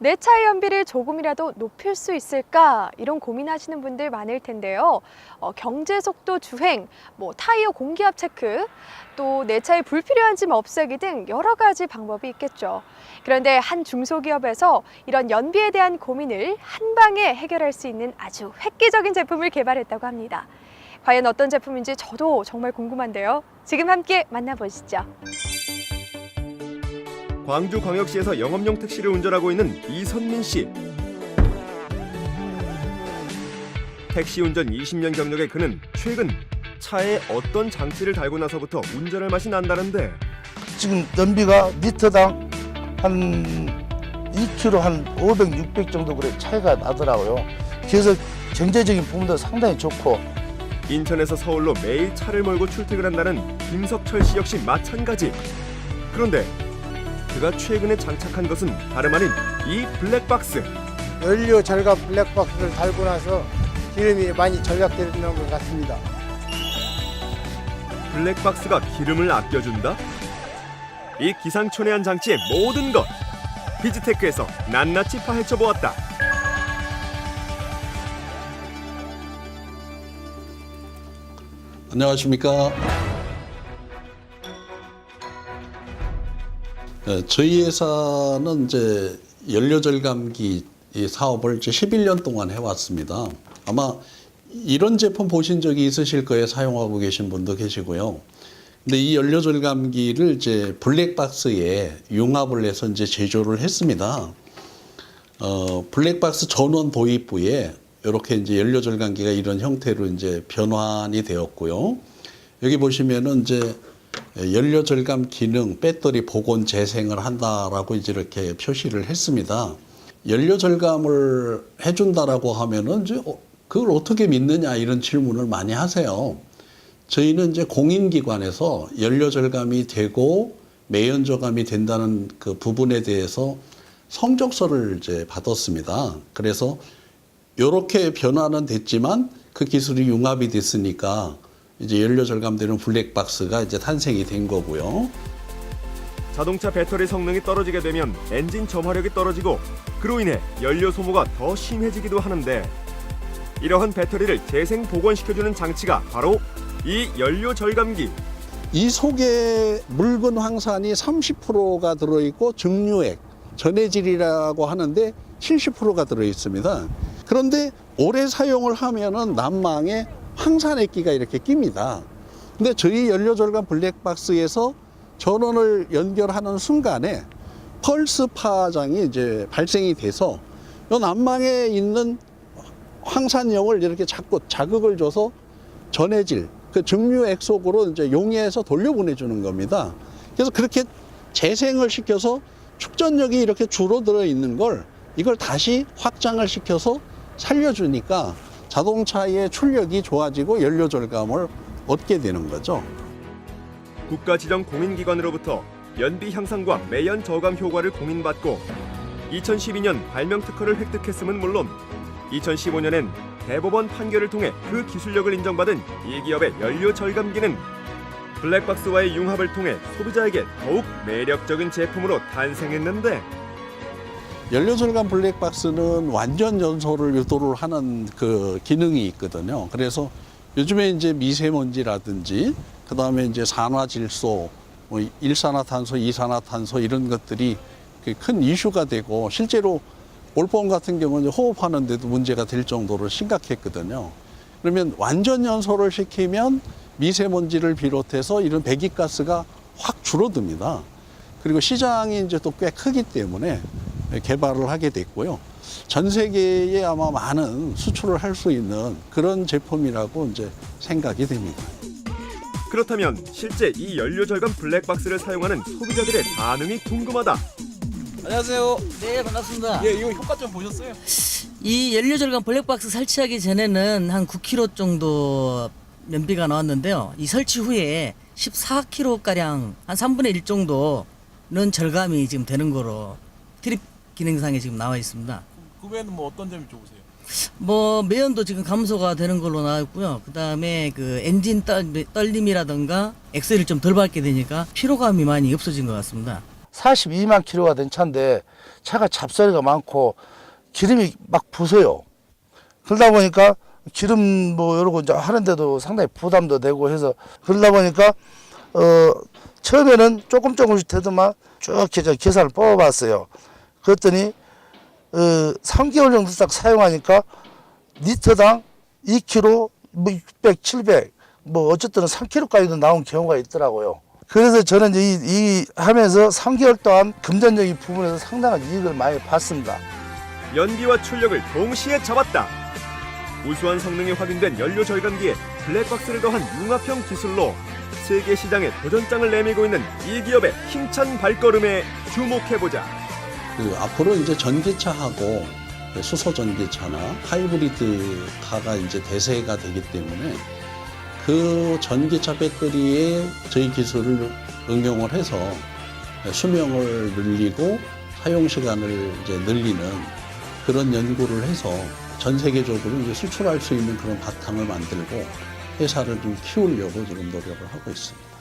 내 차의 연비를 조금이라도 높일 수 있을까? 이런 고민하시는 분들 많을 텐데요. 경제 속도 주행, 타이어 공기압 체크, 또 내 차의 불필요한 짐 없애기 등 여러 가지 방법이 있겠죠. 그런데 한 중소기업에서 이런 연비에 대한 고민을 한 방에 해결할 수 있는 아주 획기적인 제품을 개발했다고 합니다. 과연 어떤 제품인지 저도 정말 궁금한데요. 지금 함께 만나보시죠. 광주광역시에서 영업용 택시를 운전하고 있는 이선민 씨. 택시 운전 20년 경력의 그는 최근 차에 어떤 장치를 달고 나서부터 운전할 맛이 난다는데, 지금 연비가 리터당 한 2km 한 500, 600 정도 그래 차이가 나더라고요. 그래서 경제적인 부분도 상당히 좋고. 인천에서 서울로 매일 차를 몰고 출퇴근한다는 김석철 씨 역시 마찬가지. 그런데 그가 최근에 장착한 것은 다름 아닌 이 블랙박스. 연료 절감 블랙박스를 달고 나서 기름이 많이 절약되는 것 같습니다. 블랙박스가 기름을 아껴준다? 이 기상천외한 장치의 모든 것, 비즈테크에서 낱낱이 파헤쳐보았다. 안녕하십니까. 저희 회사는 이제 연료절감기 이 사업을 이제 11년 동안 해왔습니다. 아마 이런 제품 보신 적이 있으실 거예요. 사용하고 계신 분도 계시고요. 근데 이 연료절감기를 이제 블랙박스에 융합을 해서 이제 제조를 했습니다. 블랙박스 전원 도입부에 이렇게 이제 연료절감기가 이런 형태로 이제 변환이 되었고요. 여기 보시면은 이제 연료절감 기능, 배터리 복원 재생을 한다라고 이제 이렇게 표시를 했습니다. 연료절감을 해준다라고 하면은 이제 그걸 어떻게 믿느냐 이런 질문을 많이 하세요. 저희는 이제 공인기관에서 연료절감이 되고 매연저감이 된다는 그 부분에 대해서 성적서를 이제 받았습니다. 그래서 이렇게 변화는 됐지만 그 기술이 융합이 됐으니까 이제 연료절감되는 블랙박스가 이제 탄생이 된 거고요. 자동차 배터리 성능이 떨어지게 되면 엔진 점화력이 떨어지고 그로 인해 연료 소모가 더 심해지기도 하는데, 이러한 배터리를 재생 복원시켜주는 장치가 바로 이 연료 절감기. 이 속에 묽은 황산이 30%가 들어있고 증류액, 전해질이라고 하는데 70%가 들어있습니다. 그런데 오래 사용을 하면은 난망에 황산액기가 이렇게 낍니다. 근데 저희 연료절감 블랙박스에서 전원을 연결하는 순간에 펄스 파장이 이제 발생이 돼서 이 난망에 있는 황산염을 이렇게 자꾸 자극을 줘서 전해질, 그 증류액 속으로 이제 용해해서 돌려보내주는 겁니다. 그래서 그렇게 재생을 시켜서 축전력이 이렇게 줄어들어 있는 걸 이걸 다시 확장을 시켜서 살려주니까 자동차의 출력이 좋아지고 연료 절감을 얻게 되는 거죠. 국가 지정 공인기관으로부터 연비 향상과 매연 저감 효과를 공인받고 2012년 발명 특허를 획득했음은 물론 2015년엔 대법원 판결을 통해 그 기술력을 인정받은 이 기업의 연료 절감기는 블랙박스와의 융합을 통해 소비자에게 더욱 매력적인 제품으로 탄생했는데, 연료절감 블랙박스는 완전 연소를 유도를 하는 그 기능이 있거든요. 그래서 요즘에 이제 미세먼지라든지 그다음에 이제 산화질소, 일산화탄소, 이산화탄소 이런 것들이 큰 이슈가 되고 실제로 올봄 같은 경우는 호흡하는데도 문제가 될 정도로 심각했거든요. 그러면 완전 연소를 시키면 미세먼지를 비롯해서 이런 배기가스가 확 줄어듭니다. 그리고 시장이 이제 또 꽤 크기 때문에 개발을 하게 됐고요. 전 세계에 아마 많은 수출을 할 수 있는 그런 제품이라고 이제 생각이 됩니다. 그렇다면 실제 이 연료 절감 블랙박스를 사용하는 소비자들의 반응이 궁금하다. 안녕하세요. 네, 반갑습니다. 예, 이거 효과 좀 보셨어요? 이 연료절감 블랙박스 설치하기 전에는 한 9km 정도 연비가 나왔는데요. 이 설치 후에 14km가량 한 3분의 1 정도는 절감이 지금 되는 거로 트립 기능상에 지금 나와 있습니다. 그 외에는 뭐 어떤 점이 좋으세요? 매연도 지금 감소가 되는 걸로 나와 있고요. 그 다음에 그 엔진 떨림이라든가 엑셀을 좀 덜 밟게 되니까 피로감이 많이 없어진 것 같습니다. 42만 킬로가 된 차인데 차가 잡소리가 많고 기름이 막 부서요. 그러다 보니까 기름 뭐 이러고 이제 하는데도 상당히 부담도 되고 해서 그러다 보니까 처음에는 조금씩 되더만 쭉 계산을 뽑아봤어요. 그랬더니 3개월 정도 딱 사용하니까 리터당 2kg, 뭐 600, 700, 뭐 어쨌든 3kg까지도 나온 경우가 있더라고요. 그래서 저는 이 하면서 3개월 동안 금전적인 부분에서 상당한 이익을 많이 봤습니다. 연비와 출력을 동시에 잡았다. 우수한 성능이 확인된 연료 절감기에 블랙박스를 더한 융합형 기술로 세계 시장에 도전장을 내밀고 있는 이 기업의 힘찬 발걸음에 주목해보자. 앞으로 이제 전기차하고 수소 전기차나 하이브리드 카가 이제 대세가 되기 때문에 그 전기차 배터리에 저희 기술을 응용을 해서 수명을 늘리고 사용 시간을 이제 늘리는 그런 연구를 해서 전 세계적으로 이제 수출할 수 있는 그런 바탕을 만들고 회사를 좀 키우려고 지금 노력을 하고 있습니다.